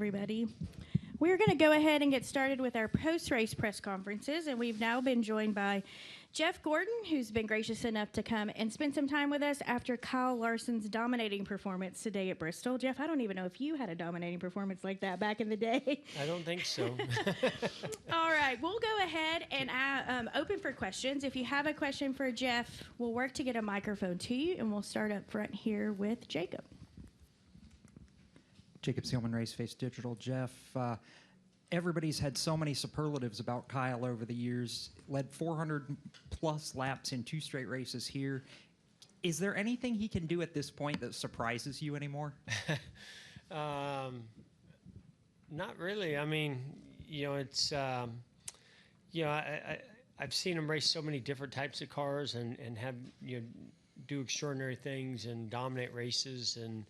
everybody. We're going to go ahead and get started with our post-race press conferences, and we've now been joined by Jeff Gordon, who's been gracious enough to come and spend some time with us after Kyle Larson's dominating performance today at Bristol. Jeff, I don't even know if you had a dominating performance like that back in the day. I don't think so. All right, we'll go ahead and open for questions. If you have a question for Jeff, we'll work to get a microphone to you, and we'll start up front here with Jacob. Jacob Seelman, Raceface Digital. Jeff, everybody's had so many superlatives about Kyle over the years. Led 400-plus laps in 2 straight races here. Is there anything he can do at this point that surprises you anymore? Not really. I mean, it's, I've seen him race so many different types of cars and have, do extraordinary things and dominate races. And,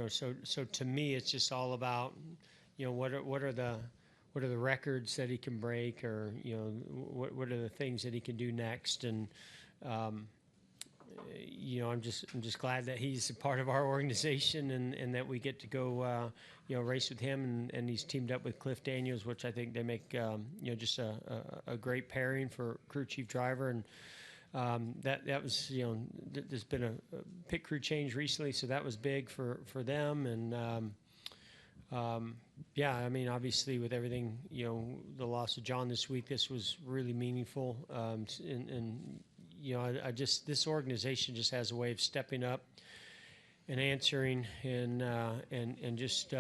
so to me, it's just all about, what are the records that he can break, or what are the things that he can do next. And I'm just glad that he's a part of our organization and that we get to go race with him, and he's teamed up with Cliff Daniels, which I think they make just a great pairing for crew chief driver. And that was, there's been a pit crew change recently, so that was big for them. And I mean, obviously with everything, the loss of John this week, this was really meaningful. I just, this organization just has a way of stepping up and answering and just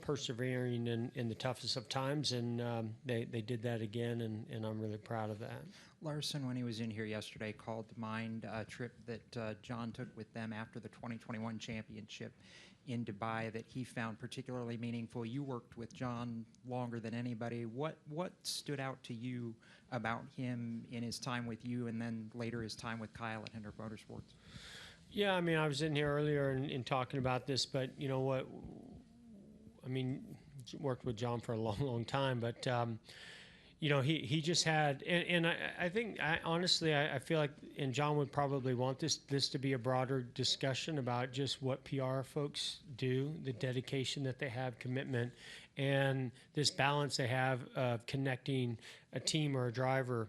persevering in the toughest of times, and they did that again, and I'm really proud of that. Larson, when he was in here yesterday, called to mind a trip that John took with them after the 2021 championship in Dubai that he found particularly meaningful. You worked with John longer than anybody. What stood out to you about him in his time with you, and then later his time with Kyle at Hendrick Motorsports? Yeah, I mean, I was in here earlier in talking about this, but you know what? I mean, worked with John for a long, long time, but he just had, and I think, honestly, I feel like, and John would probably want this to be a broader discussion about just what PR folks do, the dedication that they have, commitment, and this balance they have of connecting a team or a driver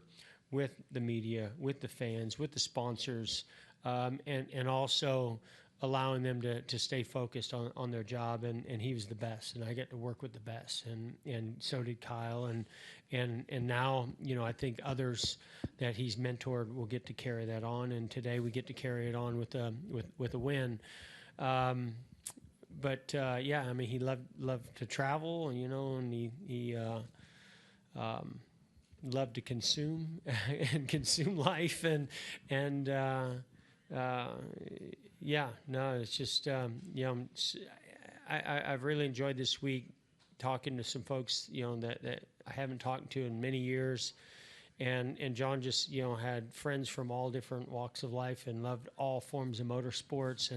with the media, with the fans, with the sponsors, and also allowing them to stay focused on their job, and he was the best, and I get to work with the best, and so did Kyle, and now I think others that he's mentored will get to carry that on, and today we get to carry it on with a win. I mean, he loved to travel, and he loved to consume and consume life, it's just, I've really enjoyed this week talking to some folks, that I haven't talked to in many years. And John just, had friends from all different walks of life and loved all forms of motorsports.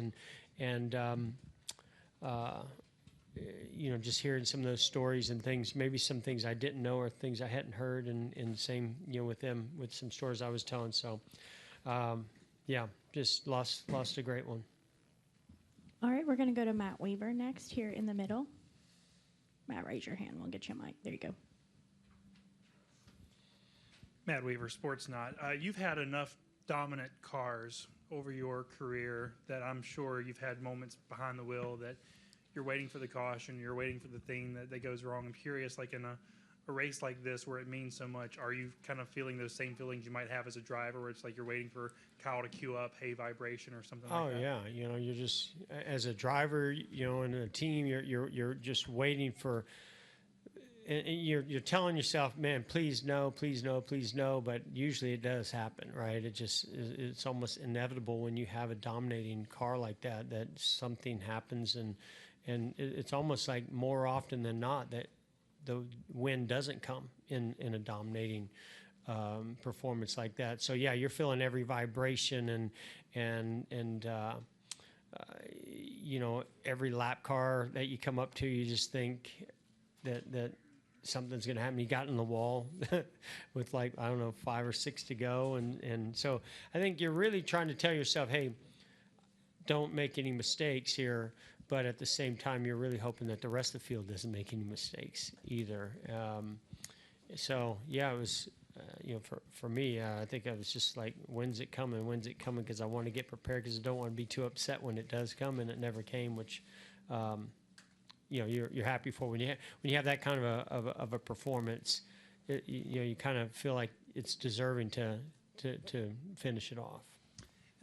Just hearing some of those stories and things, maybe some things I didn't know or things I hadn't heard, and same, with them, with some stories I was telling. So, just lost a great one. All right, we're going to go to Matt Weaver next here in the middle. Matt, raise your hand. We'll get you a mic. There you go. Matt Weaver, Sportsnaut. You've had enough dominant cars over your career that I'm sure you've had moments behind the wheel that you're waiting for the caution, you're waiting for the thing that goes wrong. I'm curious, like in a race like this where it means so much, are you kind of feeling those same feelings you might have as a driver where it's like you're waiting for Kyle to queue up, hey, vibration or something like that? Oh, yeah. You're just, as a driver, in a team, you're just waiting for, and you're telling yourself, man, please no, please no, please no, but usually it does happen, right? It's almost inevitable when you have a dominating car like that something happens, and it's almost like more often than not that the win doesn't come in a dominating performance like that. So yeah, you're feeling every vibration and every lap car that you come up to, you just think that something's going to happen. You got in the wall with 5 or 6 to go, and so I think you're really trying to tell yourself, hey, don't make any mistakes here, but at the same time, you're really hoping that the rest of the field doesn't make any mistakes either. So yeah, it was, for me, I think I was just like, when's it coming? When's it coming? Because I want to get prepared, because I don't want to be too upset when it does come, and it never came. Which, you're happy for when you have that kind of a performance. You kind of feel like it's deserving to finish it off.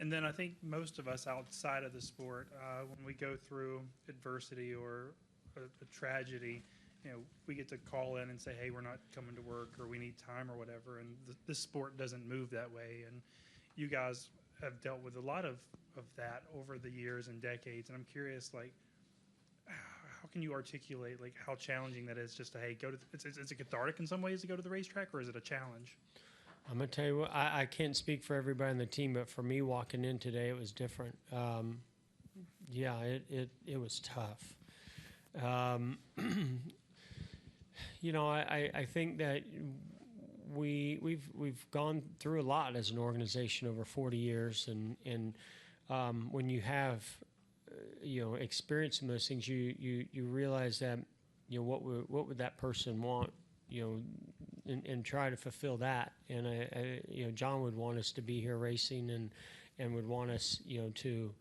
And then I think most of us outside of the sport, when we go through adversity or a tragedy, we get to call in and say, hey, we're not coming to work, or we need time or whatever. And this sport doesn't move that way. And you guys have dealt with a lot of that over the years and decades. And I'm curious, like, how can you articulate like how challenging that is just to, hey, it's a cathartic in some ways to go to the racetrack, or is it a challenge? I'm going to tell you what, I can't speak for everybody on the team, but for me walking in today, it was different. It was tough. I think that we've gone through a lot as an organization over 40 years, and when you have experience in those things, you realize that what would that person want, and try to fulfill that. And John would want us to be here racing, and would want us to.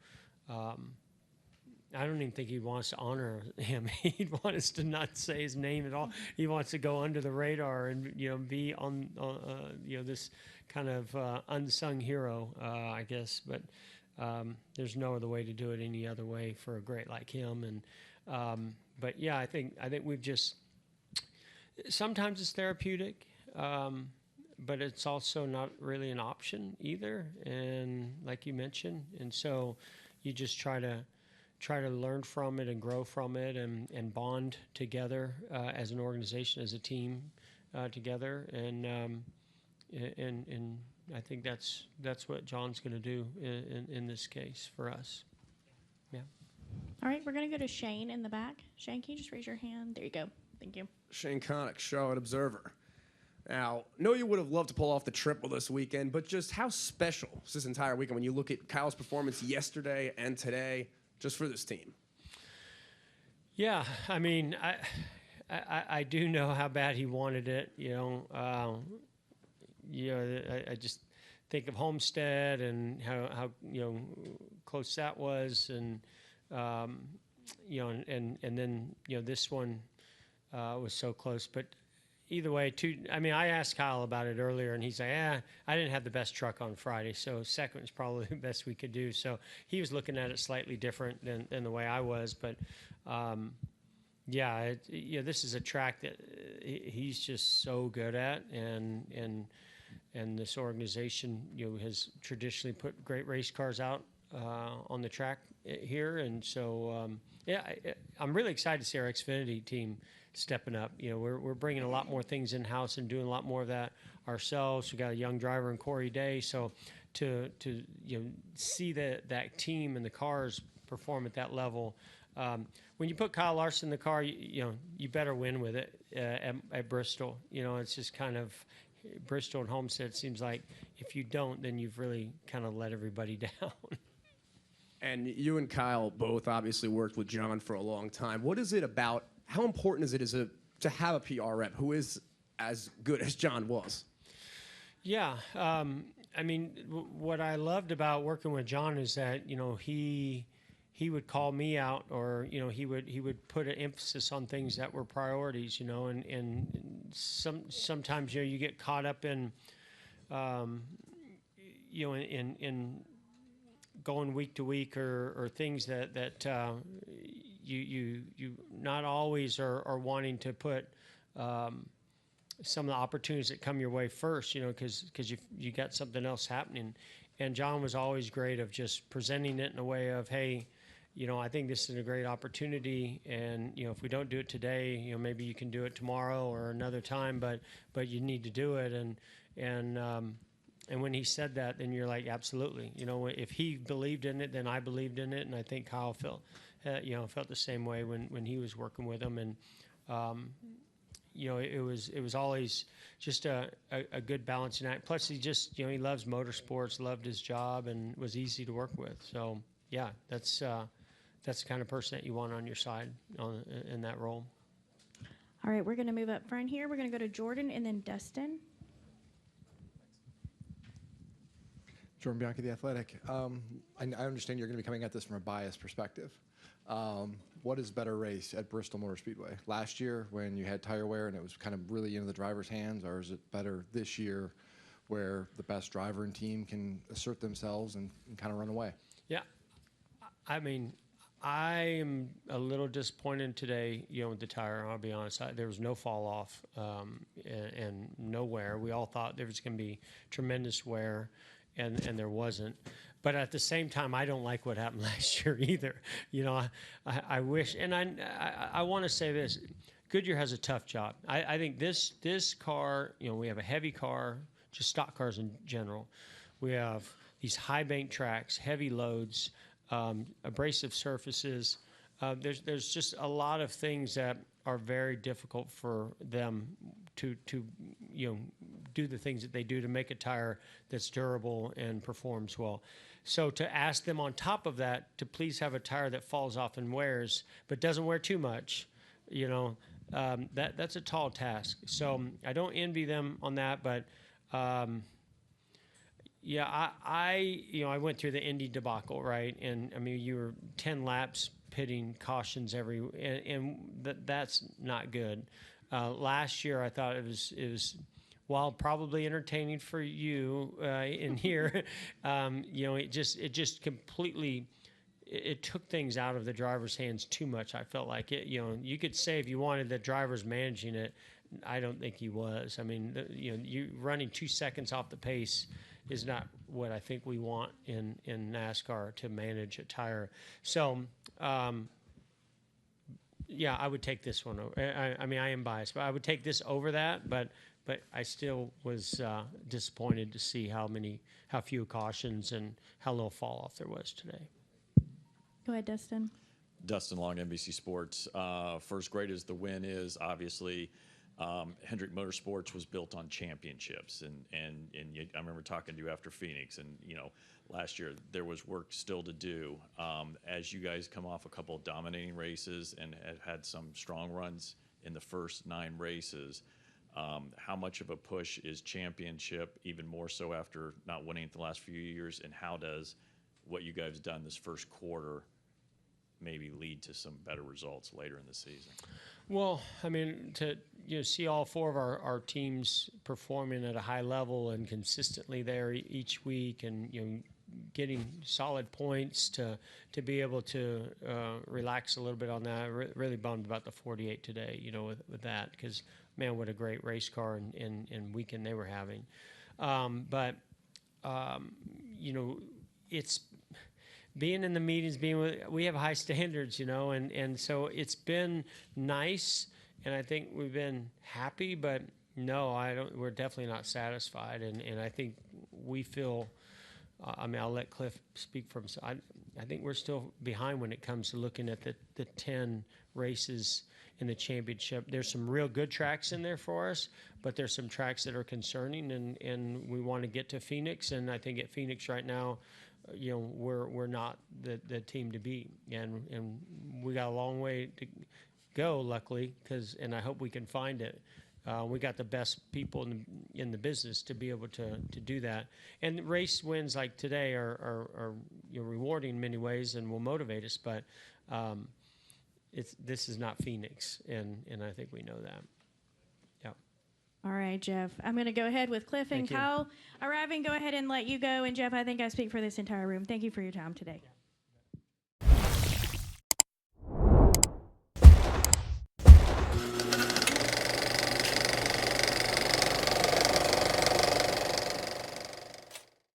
I don't even think he'd want us to honor him. He'd want us to not say his name at all. He wants to go under the radar and be on this kind of unsung hero, I guess. But there's no other way to do it any other way for a great like him. And but yeah, I think we've just, sometimes it's therapeutic, but it's also not really an option either. And like you mentioned, and so you just try to learn from it and grow from it, and bond together as an organization, as a team together. And I think that's what John's going to do in this case for us. Yeah. All right, we're going to go to Shane in the back. Shane, can you just raise your hand? There you go. Thank you. Shane Connick, Charlotte Observer. Now, know you would have loved to pull off the triple this weekend, but just how special is this entire weekend when you look at Kyle's performance yesterday and today, just for this team? Yeah, I mean, I do know how bad he wanted it. I just think of Homestead and how close that was, and and then this one was so close. But either way, I asked Kyle about it earlier, and he's like, I didn't have the best truck on Friday, so second was probably the best we could do. So he was looking at it slightly different than the way I was. But, this is a track that he's just so good at, and this organization, has traditionally put great race cars out on the track here. And so, I'm really excited to see our Xfinity team stepping up. We're bringing a lot more things in house and doing a lot more of that ourselves. We got a young driver in Corey Day, so to see that team and the cars perform at that level. When you put Kyle Larson in the car, you better win with it at Bristol. It's just kind of Bristol and Homestead. Seems like if you don't, then you've really kind of let everybody down. And you and Kyle both obviously worked with John for a long time. What is it about? How important is it to have a PR rep who is as good as John was? Yeah, what I loved about working with John is that he would call me out, or he would put an emphasis on things that were priorities, and sometimes you get caught up in in going week to week, or things that you not always are wanting to put some of the opportunities that come your way first, because you got something else happening. And John was always great of just presenting it in a way of, hey, I think this is a great opportunity, and if we don't do it today, maybe you can do it tomorrow or another time, but you need to do it. And when he said that, then you're like, absolutely. If he believed in it, then I believed in it, and I think Kyle felt the same way when he was working with him. And it was always just a good balancing act. Plus, he just he loves motorsports, loved his job, and was easy to work with. So yeah, that's that's the kind of person that you want on your side in that role. All right, we're going to move up front here. We're going to go to Jordan and then Dustin. Jordan Bianchi, The Athletic. I understand you're going to be coming at this from a biased perspective. What is better race at Bristol Motor Speedway? Last year when you had tire wear and it was kind of really into the driver's hands, or is it better this year where the best driver and team can assert themselves and kind of run away? Yeah, I mean, I am a little disappointed today, with the tire. I'll be honest. There was no fall off and no wear. We all thought there was going to be tremendous wear, and there wasn't. But at the same time, I don't like what happened last year either. I wish, and I want to say this: Goodyear has a tough job. I think this car, we have a heavy car, just stock cars in general. We have these high bank tracks, heavy loads, abrasive surfaces. There's just a lot of things that are very difficult for them to do the things that they do to make a tire that's durable and performs well. So to ask them on top of that to please have a tire that falls off and wears, but doesn't wear too much, that's a tall task. So I don't envy them on that, but yeah, I went through the Indy debacle, right? And I mean, you were 10 laps pitting cautions and that's not good. Last year, I thought it was while probably entertaining for you in here, it just completely it took things out of the driver's hands too much. I felt like it. You could say if you wanted the drivers managing it, I don't think he was. I mean, you running 2 seconds off the pace is not what I think we want in NASCAR to manage a tire. So, yeah, I would take this one over. I mean, I am biased, but I would take this over that. But I still was disappointed to see how few cautions and how little fall off there was today. Go ahead, Dustin. Dustin Long, NBC Sports. First grade as the win is obviously. Hendrick Motorsports was built on championships, and I remember talking to you after Phoenix, and last year there was work still to do. As you guys come off a couple of dominating races and have had some strong runs in the first 9 races, how much of a push is championship, even more so after not winning it the last few years, and how does what you guys have done this first quarter maybe lead to some better results later in the season? Well, I mean, to see all 4 of our teams performing at a high level and consistently there each week, and getting solid points to be able to relax a little bit on that. Really bummed about the 48 today, with that, because man, what a great race car and weekend they were having. But it's being in the meetings, we have high standards, and so it's been nice, and I think we've been happy, but no, we're definitely not satisfied, and I think we feel, I'll let Cliff speak for himself. I think we're still behind when it comes to looking at the 10 races in the championship. There's some real good tracks in there for us, but there's some tracks that are concerning, and we want to get to Phoenix, and I think at Phoenix right now, we're not the team to beat, and we got a long way to go, luckily, and I hope we can find it. We got the best people in the business to be able to do that, and race wins like today are rewarding in many ways and will motivate us, but this is not Phoenix, and I think we know that. All right, Jeff. I'm going to go ahead with Cliff and Kyle arriving. Go ahead and let you go. And, Jeff, I think I speak for this entire room. Thank you for your time today.